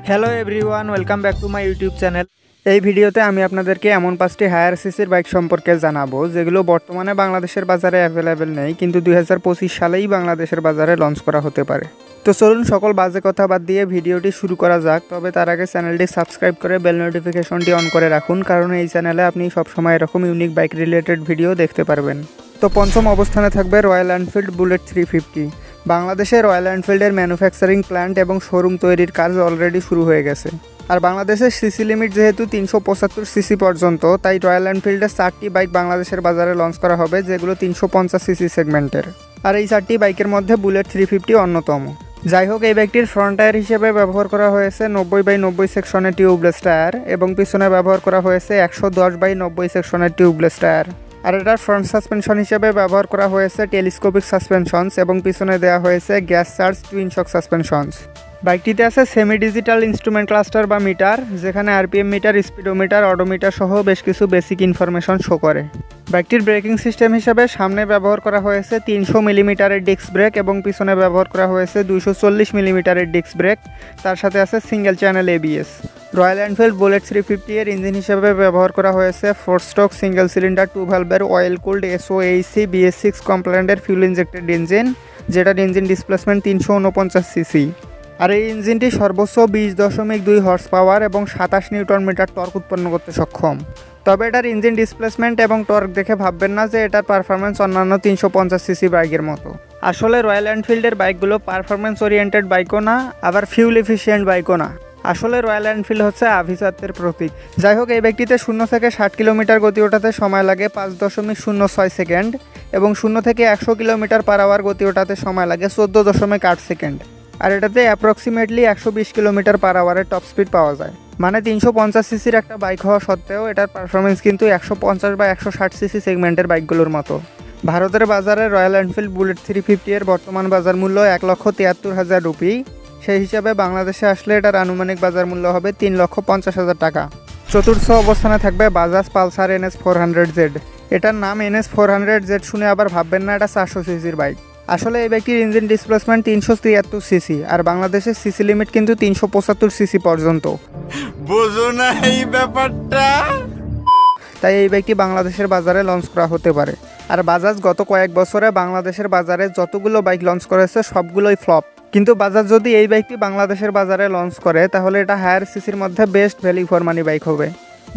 Hello everyone, welcome back to my YouTube channel. এই ভিডিওতে আমি আপনাদেরকে এমন 5টি হায়ার সিসির বাইক সম্পর্কে জানাবো যেগুলো বর্তমানে বাংলাদেশের বাজারে অ্যাভেলেবেল নেই, কিন্তু 2025 সালেই বাংলাদেশের বাজারে লঞ্চ করা হতে পারে। তো চলুন সকল বাজে কথা বাদ দিয়ে ভিডিওটি শুরু করা যাক। তবে তার আগে চ্যানেলটি সাবস্ক্রাইব করে বেল নোটিফিকেশনটি অন করে রাখুন, কারণ এই চ্যানেলে আপনি সবসময় এরকম ইউনিক বাইক রিলেটেড ভিডিও দেখতে পারবেন। তো পঞ্চম অবস্থানে থাকবে রয়্যাল এনফিল্ড বুলেট 350। বাংলাদেশে রয়্যাল এনফিল্ডের ম্যানুফ্যাকচারিং প্ল্যান্ট এবং শোরুম তৈরির কাজ অলরেডি শুরু হয়ে গেছে। আর বাংলাদেশের সিসি লিমিট যেহেতু 375 সিসি পর্যন্ত, তাই রয়্যাল এনফিল্ডের 4টি বাইক বাংলাদেশের বাজারে লঞ্চ করা হবে, যেগুলো 350 সিসি সেগমেন্টের। আর এই 4টি বাইকের মধ্যে বুলেট 350 অন্যতম। যাই হোক, এই বাইকটির ফ্রন্ট টায়ার হিসেবে ব্যবহার করা হয়েছে 90/90 সেকশনের টিউবলেস টায়ার এবং পিছনে ব্যবহার করা হয়েছে 110/90 সেকশনের টিউবলেস টায়ার। আর এটার ফ্রন্ট সাসপেনশন হিসেবে ব্যবহার করা হয়েছে টেলিস্কোপিক সাসপেনশনস এবং পিছনে দেওয়া হয়েছে গ্যাস চার্জ টুইন শক সাসপেনশনস। বাইকটিতে আছে সেমি ডিজিটাল ইনস্ট্রুমেন্ট ক্লাস্টার বা মিটার, যেখানে আরপিএম মিটার, স্পিডোমিটার, অডোমিটার সহ বেশ কিছু বেসিক ইনফরমেশন শো করে। বাইকটির ব্রেকিং সিস্টেম হিসেবে সামনে ব্যবহার করা হয়েছে 300 মিলিমিটারের ডিস্ক ব্রেক এবং পিছনে ব্যবহার করা হয়েছে 240 মিলিমিটারের ডিস্ক ব্রেক। তার সাথে আছে single channel ABS. Royal Enfield Bullet 350 এর ইঞ্জিন হিসেবে ব্যবহার করা হয়েছে 4 স্ট্রোক সিঙ্গেল সিলিন্ডার 2 ভালভের অয়েল কুলড SOHC BS6 কমপ্লায়েন্টের ফিউল ইনজেক্টেড ইঞ্জিন, যেটার ইঞ্জিন ডিসপ্লেসমেন্ট 349 সিসি। আর এই ইঞ্জিনটি সর্বোচ্চ 20.2 হর্স পাওয়ার এবং 27 নিউটন মিটার টর্ক উৎপন্ন করতে সক্ষম। তবে এটার ইঞ্জিন ডিসপ্লেসমেন্ট এবং টর্ক দেখে ভাববেন না যে এটার পারফরমেন্স অন্যান্য 350 সিসি বাইকের মতো। আসলে রয়্যাল এনফিল্ডের বাইকগুলো পারফরমেন্স ওরিয়েন্টেড বাইকও না, আবার ফিউল এফিশিয়েন্ট বাইকও না। আসলে রয়্যাল এনফিল্ড হচ্ছে আভিজাত্যের প্রতীক। যাই হোক, এই বাইকটিতে 0 থেকে 60 কিলোমিটার গতি ওঠাতে সময় লাগে 5.06 সেকেন্ড এবং 0 থেকে 100 কিলোমিটার পার আওয়ার গতি ওঠাতে সময় লাগে 14.8 সেকেন্ড। আর এটাতে অ্যাপ্রক্সিমেটলি 120 কিলোমিটার পার আওয়ারের টপ স্পিড পাওয়া যায়। মানে 350 সিসির একটা বাইক হওয়া সত্ত্বেও এটার পারফরমেন্স কিন্তু 150 বা 160 সিসি সেগমেন্টের বাইকগুলোর মতো। ভারতের বাজারে রয়্যাল এনফিল্ড বুলেট 350 এর বর্তমান বাজার মূল্য 1,73,000 রুপি। সেই হিসাবে বাংলাদেশে আসলে এটার আনুমানিক বাজার মূল্য হবে 3,50,000 টাকা। চতুর্থ অবস্থানে থাকবে বাজাজ পালসার NS 400Z। এটার নাম NS 400Z শুনে আবার ভাববেন না এটা 400 সিসির বাইক। আসলে এই বাইকটির ইঞ্জিন ডিসপ্লেসমেন্ট 373 সিসি, আর বাংলাদেশের সিসি লিমিট কিন্তু 375 সিসি পর্যন্ত। বুঝো না এই ব্যাপারটা। তাই এই বাইকটি বাংলাদেশের বাজারে লঞ্চ করা হতে পারে। আর বাজাজ গত কয়েক বছরে বাংলাদেশের বাজারে যতগুলো বাইক লঞ্চ করেছে সবগুলোই ফ্লপ। কিন্তু বাজাজ যদি এই বাইকটি বাংলাদেশের বাজারে লঞ্চ করে, তাহলে এটা হায়ার সিসির মধ্যে best value for money bike হবে।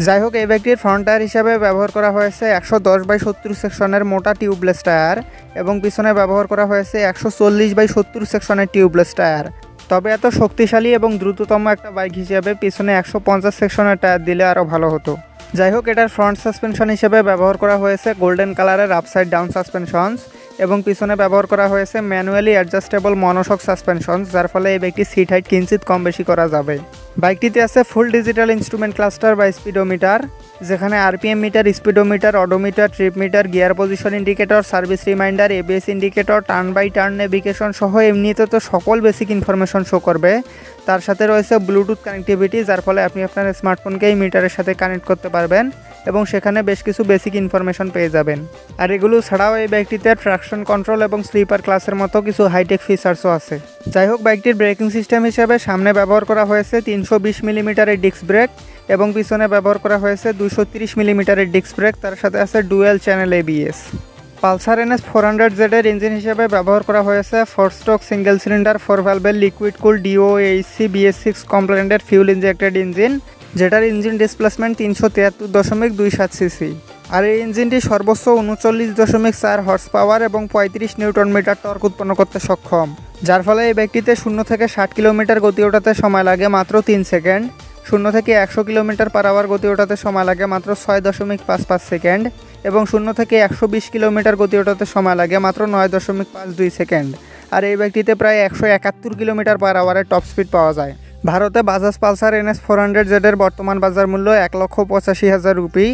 যাই হোক, এই বাইকটির ফ্রন্ট টায়ার হিসাবে ব্যবহার করা হয়েছে 110/70 সেকশনের মোটা টিউবলেস টায়ার এবং পিছনে ব্যবহার করা হয়েছে 140/70 সেকশনের টিউবলেস টায়ার। তবে এত শক্তিশালী এবং দ্রুততম একটা বাইক হিসেবে পিছনে 150 সেকশনের টায়ার দিলে আরও ভালো হতো। যাই হোক, এটার ফ্রন্ট সাসপেনশন হিসেবে ব্যবহার করা হয়েছে গোল্ডেন কালারের আপসাইড ডাউন সাসপেনশনস এবং পিছনে ব্যবহার করা হয়েছে ম্যানুয়ালি অ্যাডজাস্টেবল মনোশক সাসপেনশনস, যার ফলে এই বাইকটি সিট হাইট কিঞ্চিত কম বেশি করা যাবে। বাইকটিতে আছে ফুল ডিজিটাল ইনস্ট্রুমেন্ট ক্লাস্টার বা স্পিডোমিটার, যেখানে RPM meter, speedometer, odometer, trip meter, gear position indicator, service reminder, ABS indicator, turn by turn navigation সহ এমনিতে তো সকল বেসিক ইনফরমেশন শো করবে। তার সাথে রয়েছে ব্লুটুথ কানেক্টিভিটি, যার ফলে আপনি আপনার স্মার্টফোনকে এই মিটারের সাথে কানেক্ট করতে পারবেন এবং সেখানে বেশ কিছু বেসিক ইনফরমেশন পেয়ে যাবেন। আর এগুলো ছাড়াও এই বাইকটিতে ট্রাকশন কন্ট্রোল এবং স্লিপার ক্লাসের মতো কিছু হাইটেক ফিচার্সও আছে। যাই হোক, বাইকটির ব্রেকিং সিস্টেম হিসেবে সামনে ব্যবহার করা হয়েছে 320 মিলিমিটারের ডিস্ক ব্রেক এবং পিছনে ব্যবহার করা হয়েছে 230 মিলিমিটারের ডিস্ক ব্রেক। তার সাথে আছে dual channel ABS. Pulsar NS 400Z এর ইঞ্জিন হিসেবে ব্যবহার করা হয়েছে 4 স্ট্রোক সিঙ্গেল সিলিন্ডার 4 ভালভের লিকুইড কুল DOHC BS6 কমপ্লায়েন্টের ফিউল ইনজেক্টেড ইঞ্জিন, যেটার ইঞ্জিন ডিসপ্লেসমেন্ট 373.27 সিসি। আর এই ইঞ্জিনটি সর্বোচ্চ 39.4 হর্স পাওয়ার এবং 35 নিউটন মিটার টর্ক উৎপন্ন করতে সক্ষম, যার ফলে এই বাইকটিতে 0 থেকে 60 কিলোমিটার গতি ওঠাতে সময় লাগে মাত্র 3 সেকেন্ড, 0 থেকে 100 কিলোমিটার পার আওয়ার গতি ওঠাতে সময় লাগে মাত্র 6.55 সেকেন্ড এবং 0 থেকে 120 কিলোমিটার গতি ওঠাতে সময় লাগে মাত্র 9.52 সেকেন্ড। আর এই বাইকটিতে প্রায় 171 কিলোমিটার পার আওয়ারের টপ স্পিড পাওয়া যায়। ভারতে বাজাজ পালসার NS 400Z এর বর্তমান বাজার মূল্য 1,85,000 রুপি।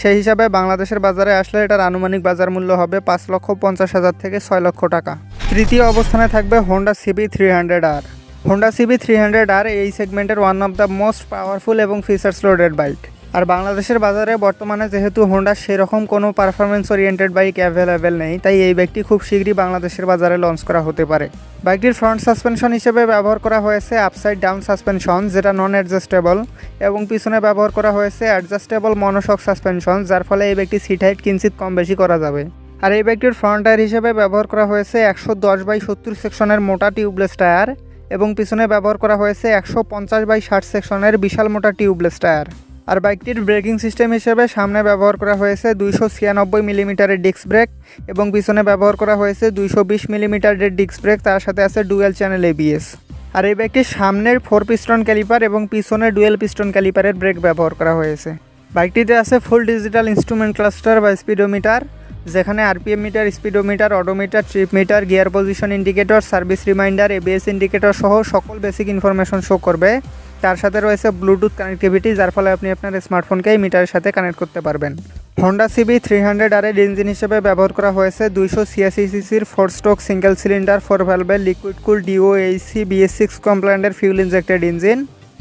সেই হিসাবে বাংলাদেশের বাজারে আসলে এটার আনুমানিক বাজার মূল্য হবে 5,50,000 থেকে 6 লক্ষ টাকা। তৃতীয় অবস্থানে থাকবে Honda CB 300R। Honda CB 300R এই সেগমেন্টের one of the most powerful এবং ফিচার্স লোডেড বাইক। আর বাংলাদেশের বাজারে বর্তমানে যেহেতু হোন্ডার সেরকম কোনো পারফরমেন্স ওরিয়েন্টেড বাইক অ্যাভেলেবেল নেই, তাই এই বাইকটি খুব শীঘ্রই বাংলাদেশের বাজারে লঞ্চ করা হতে পারে। বাইকটির ফ্রন্ট সাসপেনশন হিসেবে ব্যবহার করা হয়েছে আপসাইড ডাউন সাসপেনশন, যেটা নন অ্যাডজাস্টেবল, এবং পিছনে ব্যবহার করা হয়েছে অ্যাডজাস্টেবল মনোশক সাসপেনশন, যার ফলে এই বাইকটি সিট হাইট কিঞ্চিত কম বেশি করা যাবে। আর এই বাইকটির ফ্রন্ট টায়ার হিসেবে ব্যবহার করা হয়েছে 110/70 সেকশনের মোটা টিউবলেস টায়ার, এবং পিছনে ব্যবহার করা হয়েছে 150/60 সেকশনের বিশাল মোটা টিউবলেস টায়ার। আর বাইকটির ব্রেকিং সিস্টেম হিসেবে সামনে ব্যবহার করা হয়েছে 296 মিলিমিটারের ডিস্ক ব্রেক, এবং পিছনে ব্যবহার করা হয়েছে 220 মিলিমিটারের ডিস্ক ব্রেক, তার সাথে আছে ডুয়েল চ্যানেল ABS। আর এই বাইকটির সামনের 4 পিস্টন ক্যালিপার এবং পিছনে ডুয়েল পিস্টন ক্যালিপারের ব্রেক ব্যবহার করা হয়েছে। বাইকটিতে আছে ফুল ডিজিটাল ইনস্ট্রুমেন্ট ক্লাস্টার বা স্পিডোমিটার, যেখানে RPM meter, speedometer, odometer, trip meter, gear position indicator, service reminder, ABS indicator সহ সকল বেসিক ইনফরমেশন শো করবে। তার সাথে রয়েছে ব্লুটুথ কানেক্টিভিটি, যার ফলে আপনি আপনার স্মার্টফোনকে এই মিটারের সাথে কানেক্ট করতে পারবেন। হোন্ডা CB300R এর ইঞ্জিন হিসেবে ব্যবহার করা হয়েছে 286 সিসির 4 স্ট্রোক সিঙ্গেল সিলিন্ডার 4 ভ্যালভের লিকুইড কুল DOHC BS6 কমপ্লায়েন্টের ফিউল ইনজেক্টেড ইঞ্জিন।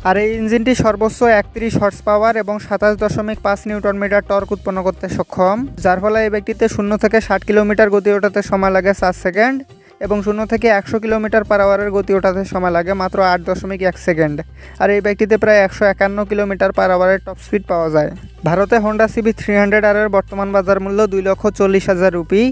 আর এই ইঞ্জিনটি সর্বোচ্চ 31 হর্স পাওয়ার এবং 27.5 নিউটন মিটার টর্ক উৎপন্ন করতে সক্ষম, যার ফলে এই বাইকটিতে 0 থেকে 60 কিলোমিটার গতি ওঠাতে সময় লাগে 4 সেকেন্ড, এবং 0 থেকে 100 কিলোমিটার পার আওয়ারের গতি ওঠাতে সময় লাগে মাত্র 8.1 সেকেন্ড। আর এই বাইকটিতে প্রায় 151 কিলোমিটার পার আওয়ারের টপ স্পিড পাওয়া যায়। ভারতে হোন্ডা CB300R এর বর্তমান বাজার মূল্য 2,40,000 রুপি।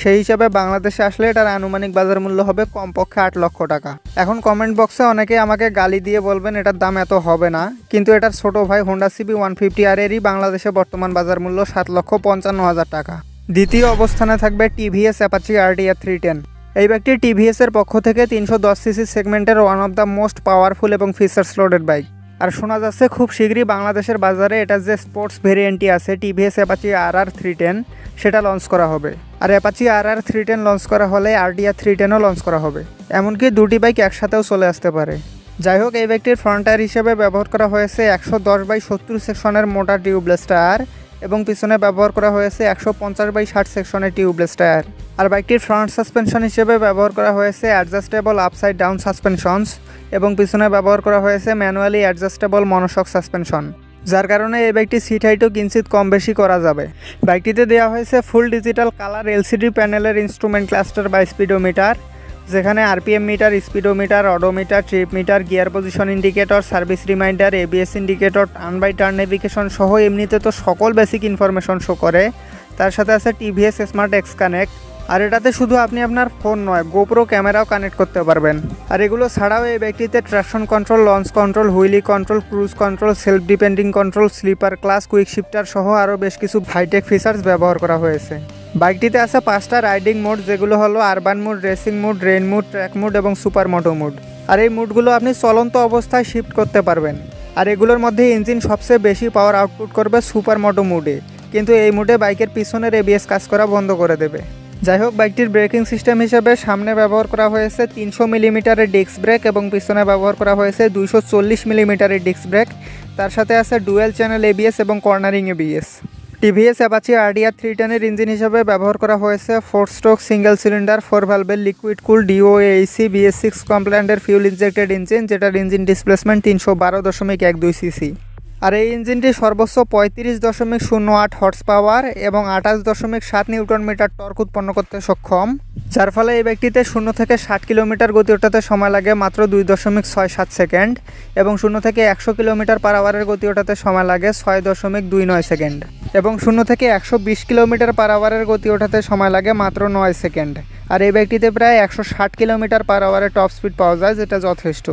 সেই হিসাবে বাংলাদেশে আসলে এটার আনুমানিক বাজার মূল্য হবে কমপক্ষে 8 লক্ষ টাকা। এখন কমেন্ট বক্সে অনেকেই আমাকে গালি দিয়ে বলবেন এটার দাম এত হবে না, কিন্তু এটার ছোট ভাই হোন্ডা CB150R এরই বাংলাদেশে বর্তমান বাজার মূল্য 7,55,000 টাকা। দ্বিতীয় অবস্থানে থাকবে TVS অ্যাপাচি RDR 310। এই বাইকটি TVS এর পক্ষ থেকে 310 সিসি সেগমেন্টের one of the most powerful এবং ফিচার্স লোডেড বাইক। আর শোনা যাচ্ছে খুব শীঘ্রই বাংলাদেশের বাজারে এটার যে স্পোর্টস ভেরিয়েন্টটি আছে TVS অ্যাপাচি RR 310 সেটা লঞ্চ করা হবে। আর অ্যাপাচি RR 310 লঞ্চ করা হলে RDR 310ও লঞ্চ করা হবে, এমনকি দুটি বাইক একসাথেও চলে আসতে পারে। যাই হোক, এই বাইকটির ফ্রন্ট টায়ার হিসেবে ব্যবহার করা হয়েছে 110/70 সেকশনের মোটা টিউবলেস টায়ার, এবং পিছনে ব্যবহার করা হয়েছে 150/60 সেকশনের টিউবলেস টায়ার। আর বাইকটির ফ্রন্ট সাসপেনশন হিসেবে ব্যবহার করা হয়েছে অ্যাডজাস্টেবল আপসাইড ডাউন সাসপেনশনস, এবং পিছনে ব্যবহার করা হয়েছে ম্যানুয়ালি অ্যাডজাস্টেবল মনোশক সাসপেনশন, যার কারণে এই বাইকটি সিট হাইটও কিঞ্চিত কম বেশি করা যাবে। বাইকটিতে দেওয়া হয়েছে ফুল ডিজিটাল কালার LCD প্যানেলের ইনস্ট্রুমেন্ট ক্লাস্টার বা স্পিডোমিটার, যেখানে RPM meter, speedometer, odometer, trip meter, gear position indicator, service reminder, ABS indicator, turn by turn navigation সহ এমনিতে তো সকল বেসিক ইনফরমেশন শো করে। তার সাথে আছে TVS স্মার্ট X কানেক্ট। আর এটাতে শুধু আপনি আপনার ফোন নয়, GoPro ক্যামেরাও কানেক্ট করতে পারবেন। আর এগুলো ছাড়াও এই বাইকটিতে traction control, launch control, wheelie control, cruise control, self depending control, slipper class, quick shifter সহ আরও বেশ কিছু হাইটেক ফিচার্স ব্যবহার করা হয়েছে। বাইকটিতে আছে 5টা রাইডিং মোড, যেগুলো হলো urban mode, racing mode, rain mode, track mode এবং সুপার মোটো মোড। আর এই মোডগুলো আপনি চলন্ত অবস্থায় শিফট করতে পারবেন। আর এগুলোর মধ্যে ইঞ্জিন সবচেয়ে বেশি পাওয়ার আউটপুট করবে সুপার মোটো মোডে, কিন্তু এই মোডে বাইকের পিছনের ABS কাজ করা বন্ধ করে দেবে। যাই হোক, বাইকটির ব্রেকিং সিস্টেম হিসেবে সামনে ব্যবহার করা হয়েছে 300 মিলিমিটারের ডিস্ক ব্রেক, এবং পিছনে ব্যবহার করা হয়েছে 240 মিলিমিটারের ডিস্ক ব্রেক, তার সাথে আছে ডুয়েল চ্যানেল ABS এবং cornering ABS। TVS Apache RDR 310 এর ইঞ্জিন হিসেবে ব্যবহার করা হয়েছে 4 স্ট্রোক সিঙ্গেল সিলিন্ডার 4 ভ্যালভের লিকুইড কুল DOHC BS6 কমপ্লায়েন্টের ফিউল ইনজেক্টেড ইঞ্জিন, যেটার ইঞ্জিন ডিসপ্লেসমেন্ট 312.12 সিসি। আর এই ইঞ্জিনটি সর্বোচ্চ 35.08 হর্স পাওয়ার এবং 28.7 নিউটন মিটার টর্ক উৎপন্ন করতে সক্ষম, যার ফলে এই বাইকটিতে 0 থেকে 60 কিলোমিটার গতি ওঠাতে সময় লাগে মাত্র 2.67 সেকেন্ড, এবং 0 থেকে 100 কিলোমিটার পার আওয়ারের গতি ওঠাতে সময় লাগে 6.29 সেকেন্ড, এবং 0 থেকে 120 কিলোমিটার পার আওয়ারের গতি ওঠাতে সময় লাগে মাত্র 9 সেকেন্ড। আর এই বাইকটিতে প্রায় 160 কিলোমিটার পার আওয়ারের টপ স্পিড পাওয়া যায়, যেটা যথেষ্ট।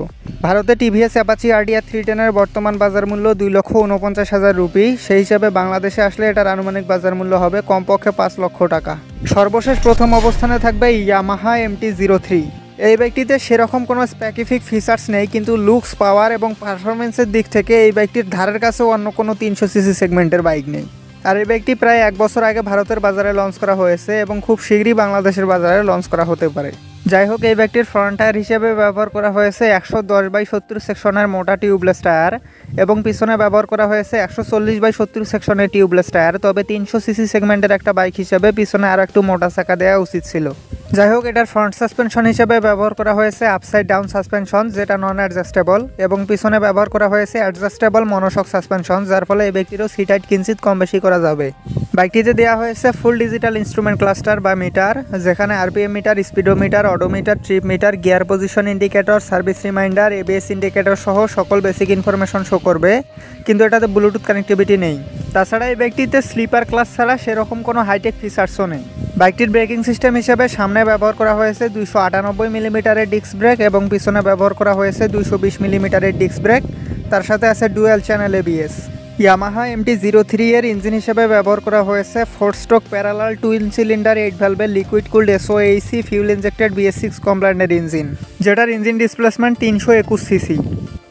ভারতে TVS অ্যাপাচি RDR 310 এর বর্তমান বাজার মূল্য 2,49,000 রুপি। সেই হিসাবে বাংলাদেশে আসলে এটার আনুমানিক বাজার মূল্য হবে কমপক্ষে 5 লক্ষ টাকা। সর্বশেষ প্রথম অবস্থানে থাকবে ইয়ামাহা MT-03। এই বাইকটিতে সেরকম কোনো স্পেসিফিক ফিচার্স নেই, কিন্তু লুকস, পাওয়ার এবং পারফরমেন্সের দিক থেকে এই বাইকটির ধারের কাছেও অন্য কোনো 300 সিসি সেগমেন্টের বাইক নেই। আর এই বাইকটি প্রায় 1 বছর আগে ভারতের বাজারে লঞ্চ করা হয়েছে এবং খুব শীঘ্রই বাংলাদেশের বাজারে লঞ্চ করা হতে পারে। যাই হোক, এই বাইকটির ফ্রন্ট টায়ার হিসেবে ব্যবহার করা হয়েছে 110/70 সেকশনের মোটা টিউবলেস টায়ার, এবং পিছনে ব্যবহার করা হয়েছে 140/70 সেকশনের টিউবলেস টায়ার। তবে 300 সিসি সেগমেন্টের একটা বাইক হিসেবে পিছনে আরও একটু মোটা চাকা দেওয়া উচিত ছিল। যাই হোক, এটার ফ্রন্ট সাসপেনশন হিসেবে ব্যবহার করা হয়েছে আপসাইড ডাউন সাসপেনশন, যেটা নন অ্যাডজাস্টেবল, এবং পিছনে ব্যবহার করা হয়েছে অ্যাডজাস্টেবল মনোশক সাসপেনশন, যার ফলে এই ব্যক্তিরও সিট হাইট কিঞ্চিত কম বেশি করা যাবে। বাইকটিতে দেওয়া হয়েছে ফুল ডিজিটাল ইনস্ট্রুমেন্ট ক্লাস্টার বা মিটার, যেখানে RPM meter, speedometer, odometer, trip meter, gear position indicator, service reminder, ABS indicator সহ সকল বেসিক ইনফরমেশন শো করবে, কিন্তু এটাতে ব্লুটুথ কানেক্টিভিটি নেই। তাছাড়া এই বাইকটিতে স্লিপার ক্লাস ছাড়া সেরকম কোনো হাইটেক ফিচার্সও নেই। বাইকটির ব্রেকিং সিস্টেম হিসেবে সামনে ব্যবহার করা হয়েছে 298 মিলিমিটারের ডিস্ক ব্রেক এবং পিছনে ব্যবহার করা হয়েছে 220 মিলিমিটারের ডিস্ক ব্রেক। তার সাথে আছে dual channel ABS. Yamaha MT-03 এর ইঞ্জিন হিসেবে ব্যবহার করা হয়েছে 4 স্ট্রোক প্যারালাল টুইন সিলিন্ডার 8 ভ্যালভের liquid cooled SOAC fuel injected BS6 কমপ্লায়েন্টের ইঞ্জিন, যেটার ইঞ্জিন ডিসপ্লেসমেন্ট 321 সিসি।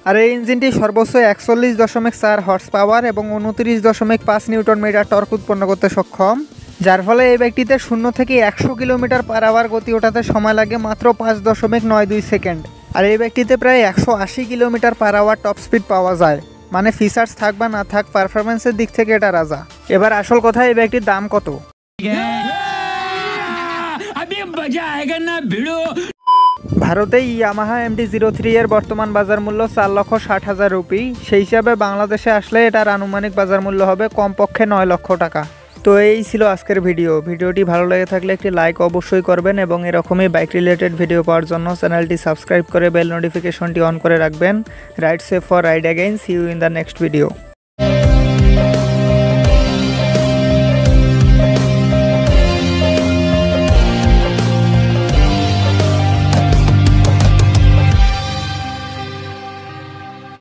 আর এই ইঞ্জিনটি সর্বোচ্চ 41.4 হর্স পাওয়ার এবং 29.5 নিউটন মিটার টর্ক উৎপন্ন করতে সক্ষম, যার ফলে এই বাইকটিতে 0 থেকে 100 কিলোমিটার পার আওয়ার গতি ওঠাতে সময় লাগে মাত্র 5.92 সেকেন্ড। আর এই বাইকটিতে প্রায় 180 kilometre per hour top speed পাওয়া যায়। মানে ফিচার্স থাক বা না থাক, পারফরমেন্সের দিক থেকে এটা রাজা। এবার আসল কথা, এই বাইকটির দাম কত? ভারতে ইয়ামাহা MT-03 এর বর্তমান বাজার মূল্য 4,60,000 রুপি। সেই হিসাবে বাংলাদেশে আসলে এটার আনুমানিক বাজার মূল্য হবে কমপক্ষে 9 লক্ষ টাকা। তো এই ছিল আজকের ভিডিওটি ভালো লেগে থাকলে একটি লাইক অবশ্যই করবেন এবং এরকমই বাইক রিলেটেড ভিডিও পাওয়ার জন্য চ্যানেলটি সাবস্ক্রাইব করে বেল নোটিফিকেশনটি অন করে রাখবেন। Ride safe for ride again, see you in the next video.